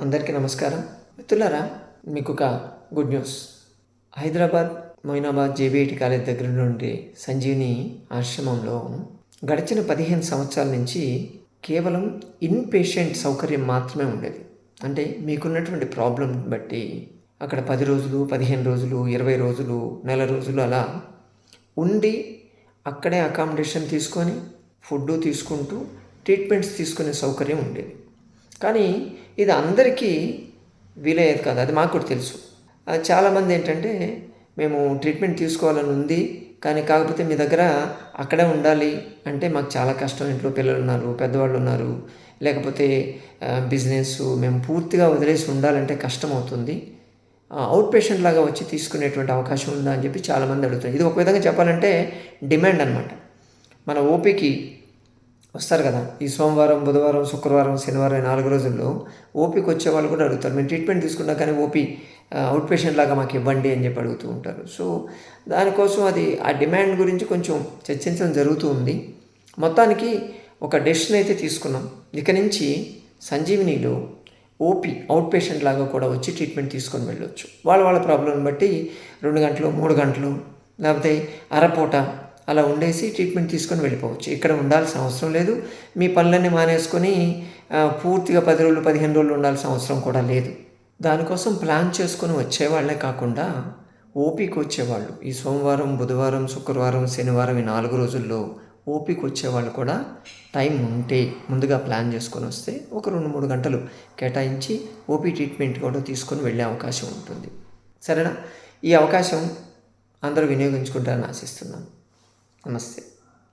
అందరికీ నమస్కారం. మిత్రులారా, మీకు ఒక good news. Hyderabad Moinabad JBIT college దగ్గర నుండి సంజీవిని ఆశ్రమంలో గడిచిన 15 సంవత్సరాల నుంచి కేవలం ఇన్ పేషెంట్ సౌకర్యం మాత్రమే ఉండేది. అంటే మీకున్నటువంటి ప్రాబ్లం బట్టి అక్కడ 10 రోజులు, 15 రోజులు, 20 రోజులు, నెల రోజులు అలా ఉండి అక్కడే అకామిడేషన్ తీసుకొని ఫుడ్ తీసుకుంటూ ట్రీట్మెంట్స్ తీసుకునే సౌకర్యం ఉండేది. కానీ ఇది అందరికీ వీలయ్యేది కాదు. అది మాకు కూడా తెలుసు. చాలామంది ఏంటంటే, మేము ట్రీట్మెంట్ తీసుకోవాలని ఉంది, కానీ కాకపోతే మీ దగ్గర అక్కడే ఉండాలి అంటే మాకు చాలా కష్టం. ఇంట్లో పిల్లలు ఉన్నారు, పెద్దవాళ్ళు ఉన్నారు, లేకపోతే బిజినెస్ మేము పూర్తిగా వదిలేసి ఉండాలంటే కష్టం అవుతుంది. అవుట్ పేషెంట్ లాగా వచ్చి తీసుకునేటువంటి అవకాశం ఉందా అని చెప్పి చాలామంది అడుగుతారు. ఇది ఒక విధంగా చెప్పాలంటే డిమాండ్ అనమాట. మన ఓపీకి వస్తారు కదా, ఈ సోమవారం, బుధవారం, శుక్రవారం, శనివారం 4 రోజుల్లో ఓపీకి వచ్చే వాళ్ళు కూడా అడుగుతారు, మేము ట్రీట్మెంట్ తీసుకున్నా కానీ ఓపీ అవుట్ పేషెంట్ లాగా మాకు ఇవ్వండి అని చెప్పి అడుగుతూ ఉంటారు. సో దానికోసం అది ఆ డిమాండ్ గురించి కొంచెం చర్చించడం జరుగుతూ ఉంది. మొత్తానికి ఒక డెసిషన్ అయితే తీసుకున్నాం. ఇక నుంచి సంజీవినిలో ఓపీ అవుట్ పేషెంట్ లాగా కూడా వచ్చి ట్రీట్మెంట్ తీసుకొని వెళ్ళొచ్చు. వాళ్ళ ప్రాబ్లం బట్టి 2 గంటలు, 3 గంటలు, లేకపోతే అరపూట అలా ఉండేసి ట్రీట్మెంట్ తీసుకొని వెళ్ళిపోవచ్చు. ఇక్కడ ఉండాల్సిన అవసరం లేదు. మీ పనులన్నీ మానేసుకొని పూర్తిగా 10 రోజులు, 15 రోజులు ఉండాల్సిన అవసరం కూడా లేదు. దానికోసం ప్లాన్ చేసుకొని వచ్చేవాళ్ళే కాకుండా ఓపీకి వచ్చేవాళ్ళు ఈ సోమవారం, బుధవారం, శుక్రవారం, శనివారం ఈ 4 రోజుల్లో ఓపీకి వచ్చేవాళ్ళు కూడా టైం ఉంటే ముందుగా ప్లాన్ చేసుకొని వస్తే ఒక 2-3 గంటలు కేటాయించి ఓపీ ట్రీట్మెంట్ కూడా తీసుకొని వెళ్ళే అవకాశం ఉంటుంది. సరేనా? ఈ అవకాశం అందరూ వినియోగించుకుంటారని ఆశిస్తున్నాను. నమస్తే.